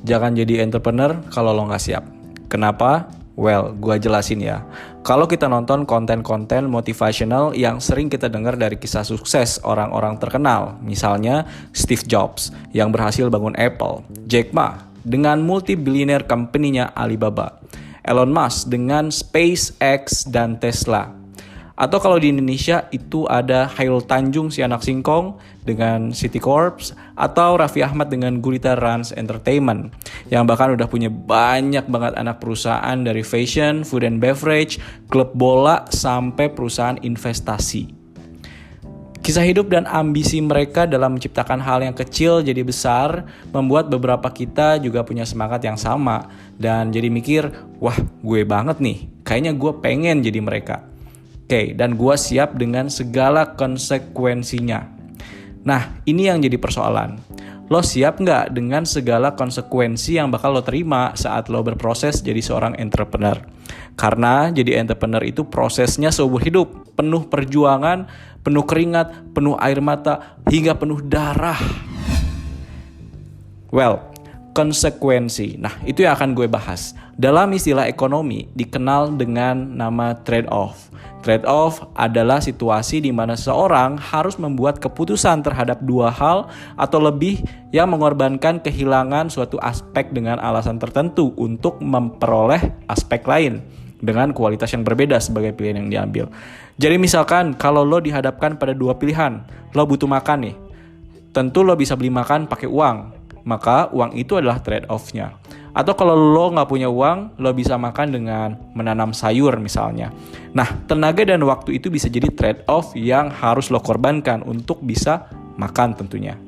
Jangan jadi entrepreneur kalau lo nggak siap. Kenapa? Well, gua jelasin ya. Kalau kita nonton konten-konten motivational yang sering kita dengar dari kisah sukses orang-orang terkenal, misalnya Steve Jobs yang berhasil bangun Apple, Jack Ma dengan multi-billionaire company-nya Alibaba, Elon Musk dengan SpaceX dan Tesla. Atau kalau di Indonesia itu ada Khairul Tanjung si anak singkong dengan City Corps, atau Raffi Ahmad dengan Gurita Rans Entertainment yang bahkan udah punya banyak banget anak perusahaan dari fashion, food and beverage, klub bola sampai perusahaan investasi. Kisah hidup dan ambisi mereka dalam menciptakan hal yang kecil jadi besar membuat beberapa kita juga punya semangat yang sama dan jadi mikir, wah gue banget nih, kayaknya gue pengen jadi mereka. Oke, dan gue siap dengan segala konsekuensinya. Nah, ini yang jadi persoalan. Lo siap nggak dengan segala konsekuensi yang bakal lo terima saat lo berproses jadi seorang entrepreneur? Karena jadi entrepreneur itu prosesnya seumur hidup, penuh perjuangan, penuh keringat, penuh air mata, hingga penuh darah. Well, konsekuensi. Nah, itu yang akan gue bahas. Dalam istilah ekonomi dikenal dengan nama trade-off. Trade-off adalah situasi di mana seseorang harus membuat keputusan terhadap dua hal atau lebih yang mengorbankan kehilangan suatu aspek dengan alasan tertentu untuk memperoleh aspek lain dengan kualitas yang berbeda sebagai pilihan yang diambil. Jadi misalkan kalau lo dihadapkan pada dua pilihan, lo butuh makan nih. Tentu lo bisa beli makan pakai uang, maka uang itu adalah trade-off-nya. Atau kalau lo nggak punya uang, lo bisa makan dengan menanam sayur misalnya. Nah, tenaga dan waktu itu bisa jadi trade-off yang harus lo korbankan untuk bisa makan tentunya.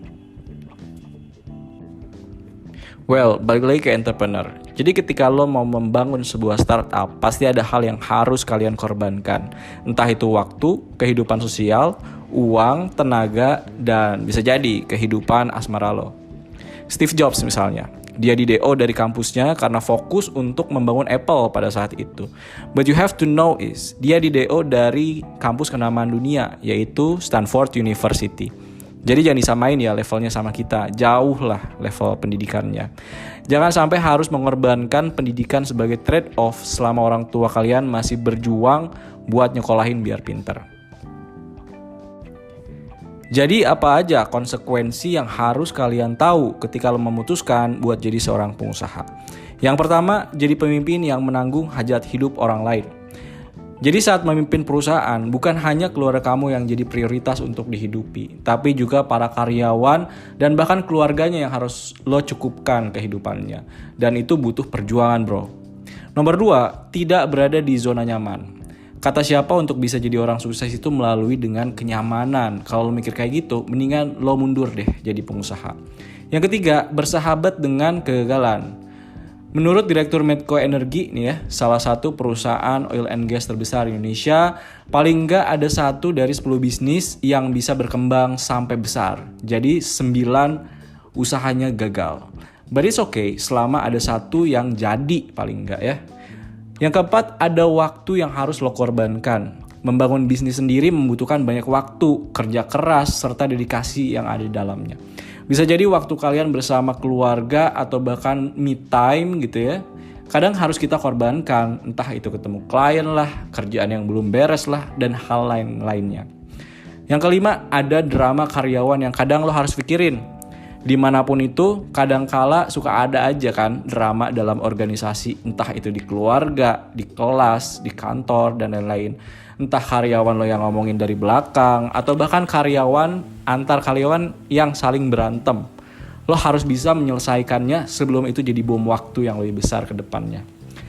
Well, balik lagi ke entrepreneur. Jadi ketika lo mau membangun sebuah startup, pasti ada hal yang harus kalian korbankan. Entah itu waktu, kehidupan sosial, uang, tenaga, dan bisa jadi kehidupan asmara lo. Steve Jobs misalnya. Dia di DO dari kampusnya karena fokus untuk membangun Apple pada saat itu. But you have to know is, dia di DO dari kampus kenamaan dunia, yaitu Stanford University. Jadi jangan disamain ya levelnya sama kita, jauh lah level pendidikannya. Jangan sampai harus mengorbankan pendidikan sebagai trade-off selama orang tua kalian masih berjuang buat nyekolahin biar pinter. Jadi apa aja konsekuensi yang harus kalian tahu ketika lo memutuskan buat jadi seorang pengusaha? Yang pertama, jadi pemimpin yang menanggung hajat hidup orang lain. Jadi saat memimpin perusahaan, bukan hanya keluarga kamu yang jadi prioritas untuk dihidupi, tapi juga para karyawan dan bahkan keluarganya yang harus lo cukupkan kehidupannya. Dan itu butuh perjuangan, bro. Nomor 2, tidak berada di zona nyaman. Kata siapa untuk bisa jadi orang sukses itu melalui dengan kenyamanan. Kalau lo mikir kayak gitu, mendingan lo mundur deh jadi pengusaha. Yang ketiga, bersahabat dengan kegagalan. Menurut Direktur Medco Energi nih ya, salah satu perusahaan oil and gas terbesar di Indonesia, paling nggak ada 1 dari 10 bisnis yang bisa berkembang sampai besar. Jadi 9 usahanya gagal. But it's okay selama ada 1 yang jadi paling nggak ya. Yang keempat, ada waktu yang harus lo korbankan. Membangun bisnis sendiri membutuhkan banyak waktu, kerja keras, serta dedikasi yang ada di dalamnya. Bisa jadi waktu kalian bersama keluarga atau bahkan me time gitu ya. Kadang harus kita korbankan, entah itu ketemu klien lah, kerjaan yang belum beres lah, dan hal lain-lainnya. Yang kelima, ada drama karyawan yang kadang lo harus pikirin. Dimanapun itu, kadangkala suka ada aja kan drama dalam organisasi, entah itu di keluarga, di kelas, di kantor, dan lain-lain. Entah karyawan lo yang ngomongin dari belakang, atau bahkan antar karyawan yang saling berantem. Lo harus bisa menyelesaikannya sebelum itu jadi bom waktu yang lebih besar ke depannya.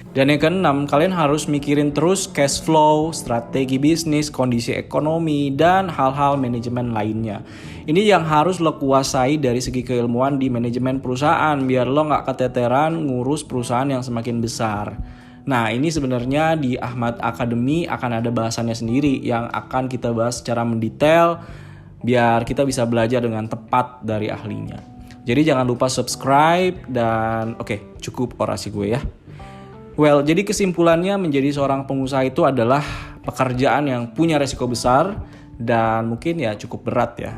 Dan yang keenam, kalian harus mikirin terus cash flow, strategi bisnis, kondisi ekonomi, dan hal-hal manajemen lainnya. Ini yang harus lo kuasai dari segi keilmuan di manajemen perusahaan, biar lo gak keteteran ngurus perusahaan yang semakin besar. Nah, ini sebenarnya di Ahmad Academy akan ada bahasannya sendiri yang akan kita bahas secara mendetail, biar kita bisa belajar dengan tepat dari ahlinya. Jadi jangan lupa subscribe dan oke, cukup orasi gue ya. Well, jadi kesimpulannya menjadi seorang pengusaha itu adalah pekerjaan yang punya resiko besar dan mungkin ya cukup berat ya.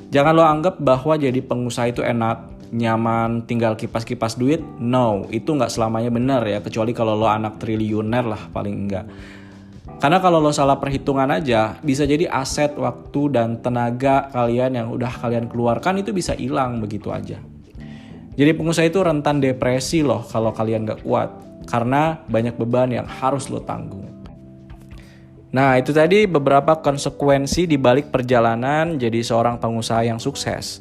Jangan lo anggap bahwa jadi pengusaha itu enak. nyaman tinggal kipas-kipas duit. No, itu nggak selamanya benar ya, kecuali kalau lo anak triliuner lah paling enggak. Karena kalau lo salah perhitungan aja, bisa jadi aset, waktu, dan tenaga kalian yang udah kalian keluarkan itu bisa hilang begitu aja. Jadi pengusaha itu rentan depresi loh kalau kalian gak kuat, karena banyak beban yang harus lo tanggung. Nah, itu tadi beberapa konsekuensi di balik perjalanan jadi seorang pengusaha yang sukses.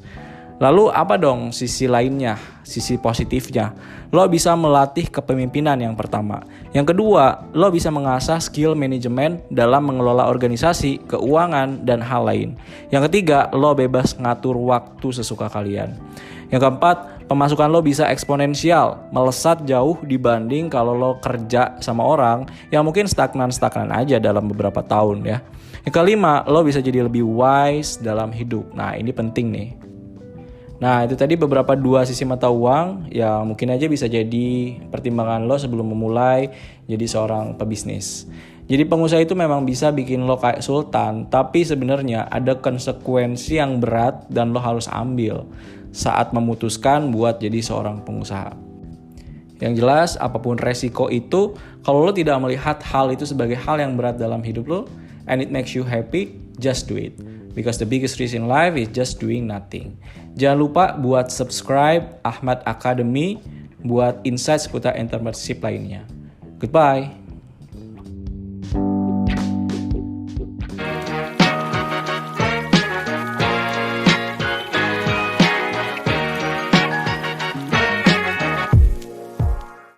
Lalu apa dong sisi lainnya, sisi positifnya? Lo bisa melatih kepemimpinan yang pertama. Yang kedua, lo bisa mengasah skill manajemen dalam mengelola organisasi, keuangan, dan hal lain. Yang ketiga, lo bebas ngatur waktu sesuka kalian. Yang keempat, pemasukan lo bisa eksponensial, melesat jauh dibanding kalau lo kerja sama orang yang mungkin stagnan-stagnan aja dalam beberapa tahun ya. Yang kelima, lo bisa jadi lebih wise dalam hidup. Nah, ini penting nih. Nah, itu tadi beberapa dua sisi mata uang yang mungkin aja bisa jadi pertimbangan lo sebelum memulai jadi seorang pebisnis. Jadi pengusaha itu memang bisa bikin lo kayak sultan, tapi sebenarnya ada konsekuensi yang berat dan lo harus ambil saat memutuskan buat jadi seorang pengusaha. Yang jelas, apapun resiko itu, kalau lo tidak melihat hal itu sebagai hal yang berat dalam hidup lo, and it makes you happy, just do it. Because the biggest risk in life is just doing nothing. Jangan lupa buat subscribe Ahmad Academy buat insight seputar entrepreneurship lainnya. Goodbye.